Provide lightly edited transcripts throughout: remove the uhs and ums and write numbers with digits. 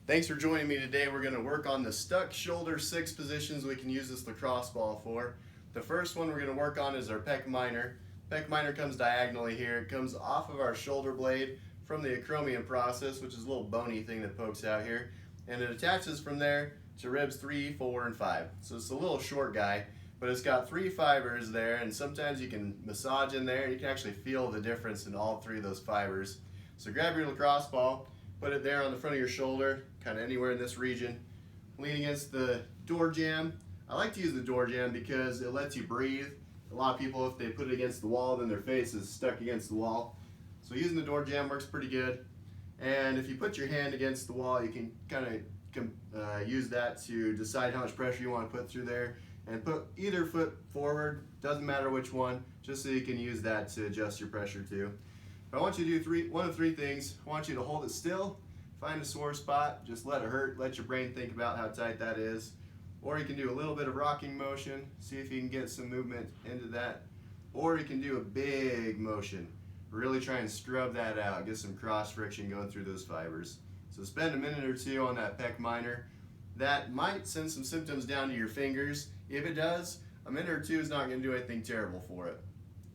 Thanks for joining me today. We're going to work on the stuck shoulder 6 positions we can use this lacrosse ball for. The first one we're going to work on is our pec minor. Pec minor comes diagonally here. It comes off of our shoulder blade from the acromion process, which is a little bony thing that pokes out here. And it attaches from there to ribs 3, 4, and 5. So it's a little short guy, but it's got 3 fibers there, and sometimes you can massage in there and you can actually feel the difference in all 3 of those fibers. So grab your lacrosse ball, put it there on the front of your shoulder, kind of anywhere in this region. Lean against the door jamb. I like to use the door jamb because it lets you breathe. A lot of people, if they put it against the wall, then their face is stuck against the wall. So using the door jamb works pretty good. And if you put your hand against the wall, you can kind of use that to decide how much pressure you want to put through there. And put either foot forward, doesn't matter which one, just so you can use that to adjust your pressure too. I want you to do one of 3 things. I want you to hold it still, find a sore spot, just let it hurt, let your brain think about how tight that is. Or you can do a little bit of rocking motion, see if you can get some movement into that. Or you can do a big motion, really try and scrub that out, get some cross friction going through those fibers. So spend a minute or 2 on that pec minor. That might send some symptoms down to your fingers. If it does, a minute or 2 is not going to do anything terrible for it.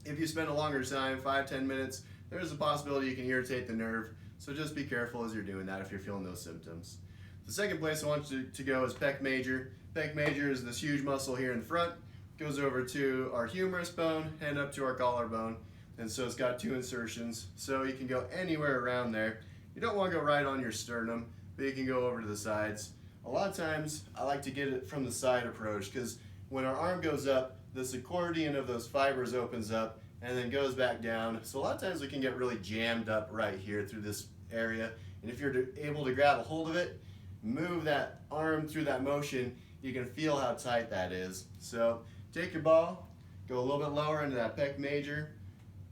If you spend a longer time, 5-10 minutes, there's a possibility you can irritate the nerve, so just be careful as you're doing that if you're feeling those symptoms. The second place I want you to go is pec major. Pec major is this huge muscle here in front, goes over to our humerus bone and up to our collarbone, and so it's got 2 insertions, so you can go anywhere around there. You don't want to go right on your sternum, but you can go over to the sides. A lot of times I like to get it from the side approach because when our arm goes up, this accordion of those fibers opens up and then goes back down. So a lot of times we can get really jammed up right here through this area. And if you're able to grab a hold of it, move that arm through that motion, you can feel how tight that is. So take your ball, go a little bit lower into that pec major,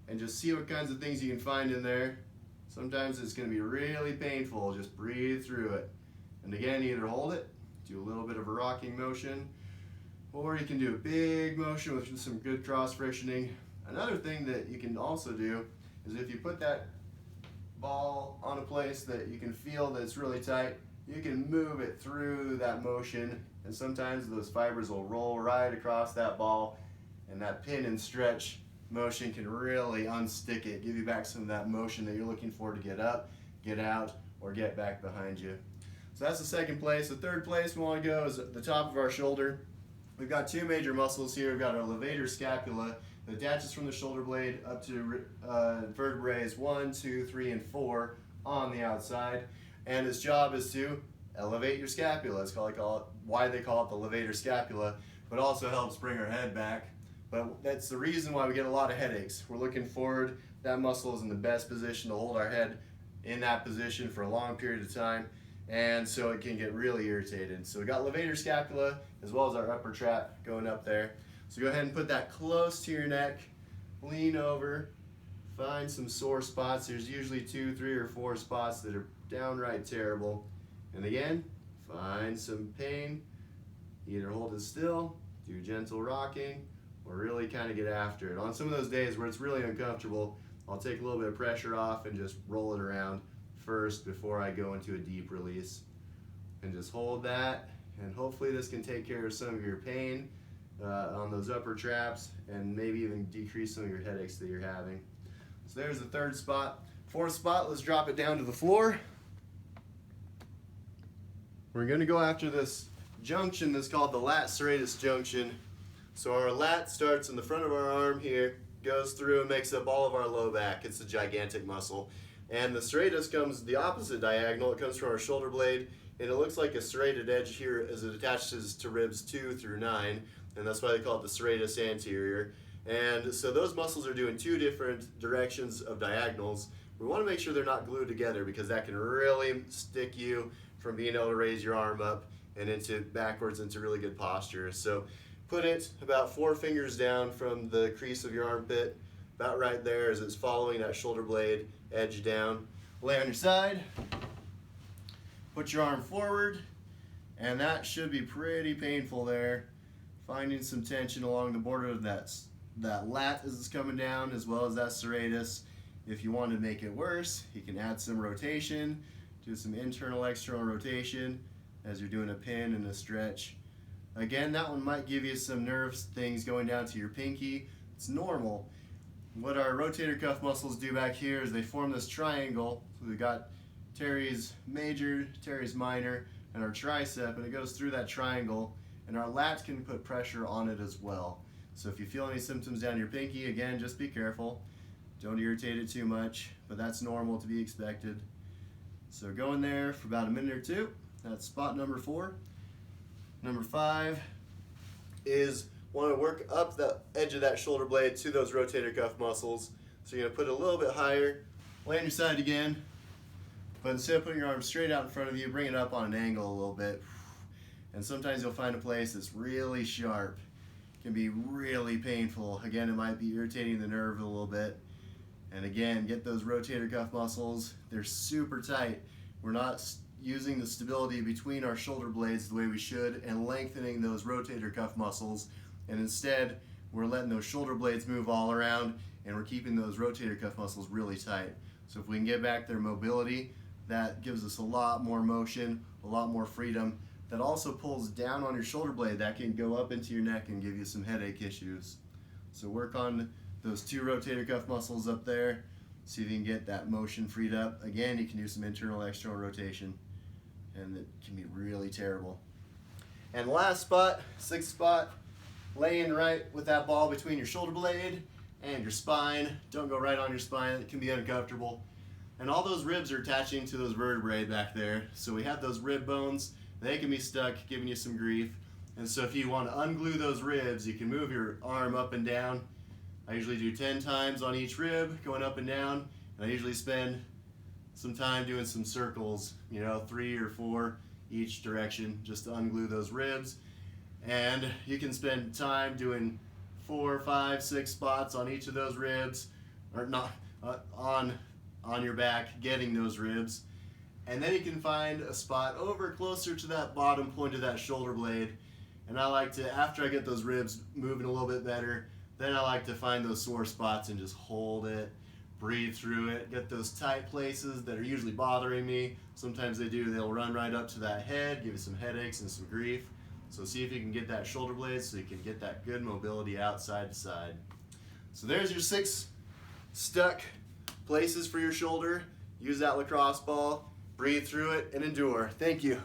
and just see what kinds of things you can find in there. Sometimes it's going to be really painful. Just breathe through it. And again, either hold it, do a little bit of a rocking motion, or you can do a big motion with some good cross frictioning. Another thing that you can also do is if you put that ball on a place that you can feel that it's really tight, you can move it through that motion, and sometimes those fibers will roll right across that ball, and that pin and stretch motion can really unstick it, give you back some of that motion that you're looking for to get up, get out, or get back behind you. So that's the second place. The third place we want to go is at the top of our shoulder. We've got 2 major muscles here. We've got our levator scapula that attaches from the shoulder blade up to vertebrae 1, 2, 3, and 4 on the outside. And its job is to elevate your scapula. That's why they call it the levator scapula, but also helps bring our head back. But that's the reason why we get a lot of headaches. We're looking forward. That muscle is in the best position to hold our head in that position for a long period of time, and so it can get really irritated. So we got levator scapula as well as our upper trap going up there. So go ahead and put that close to your neck, lean over, find some sore spots. There's usually 2, 3, or 4 spots that are downright terrible. And again, find some pain, either hold it still, do gentle rocking, or really kind of get after it. On some of those days where it's really uncomfortable, I'll take a little bit of pressure off and just roll it around first before I go into a deep release. And just hold that, and hopefully this can take care of some of your pain on those upper traps and maybe even decrease some of your headaches that you're having. So there's the third spot. Fourth spot, let's drop it down to the floor. We're going to go after this junction that's called the lat serratus junction. So our lat starts in the front of our arm here, goes through and makes up all of our low back. It's a gigantic muscle. And the serratus comes the opposite diagonal. It comes from our shoulder blade, and it looks like a serrated edge here as it attaches to ribs 2 through 9, and that's why they call it the serratus anterior. And so those muscles are doing 2 different directions of diagonals. We want to make sure they're not glued together because that can really stick you from being able to raise your arm up and into backwards into really good posture. So put it about 4 fingers down from the crease of your armpit, about right there as it's following that shoulder blade edge down. Lay on your side, put your arm forward, and that should be pretty painful there. Finding some tension along the border of that lat as it's coming down, as well as that serratus. If you want to make it worse, you can add some rotation Do some internal, external rotation as you're doing a pin and a stretch. Again, that one might give you some nerve things going down to your pinky. It's normal. What our rotator cuff muscles do back here is they form this triangle. So we've got teres major, teres minor, and our tricep, and it goes through that triangle, and our lats can put pressure on it as well. So if you feel any symptoms down your pinky, again, just be careful. Don't irritate it too much, but that's normal to be expected. So go in there for about a minute or two. That's spot number 4. Number 5 is want to work up the edge of that shoulder blade to those rotator cuff muscles. So you're going to put it a little bit higher, lay on your side again, but instead of putting your arm straight out in front of you, bring it up on an angle a little bit. And sometimes you'll find a place that's really sharp. It can be really painful. Again, it might be irritating the nerve a little bit. And again, get those rotator cuff muscles. They're super tight. We're not using the stability between our shoulder blades the way we should and lengthening those rotator cuff muscles. And instead, we're letting those shoulder blades move all around and we're keeping those rotator cuff muscles really tight. So if we can get back their mobility, that gives us a lot more motion, a lot more freedom. That also pulls down on your shoulder blade. That can go up into your neck and give you some headache issues. So work on those 2 rotator cuff muscles up there. See if you can get that motion freed up. Again, you can do some internal, external rotation, and it can be really terrible. And last spot, 6th spot, laying right with that ball between your shoulder blade and your spine. Don't go right on your spine. It can be uncomfortable. And all those ribs are attaching to those vertebrae back there. So we have those rib bones. They can be stuck, giving you some grief. And so if you want to unglue those ribs, you can move your arm up and down. I usually do 10 times on each rib, going up and down. And I usually spend some time doing some circles, 3 or 4 each direction, just to unglue those ribs. And you can spend time doing 4, 5, 6 spots on each of those ribs, or not on your back, getting those ribs. And then you can find a spot over closer to that bottom point of that shoulder blade. And I like to, after I get those ribs moving a little bit better, then I like to find those sore spots and just hold it, breathe through it, get those tight places that are usually bothering me. Sometimes they'll run right up to that head, give you some headaches and some grief. So see if you can get that shoulder blade so you can get that good mobility out side to side. So there's your 6 stuck places for your shoulder. Use that lacrosse ball, breathe through it, and endure. Thank you.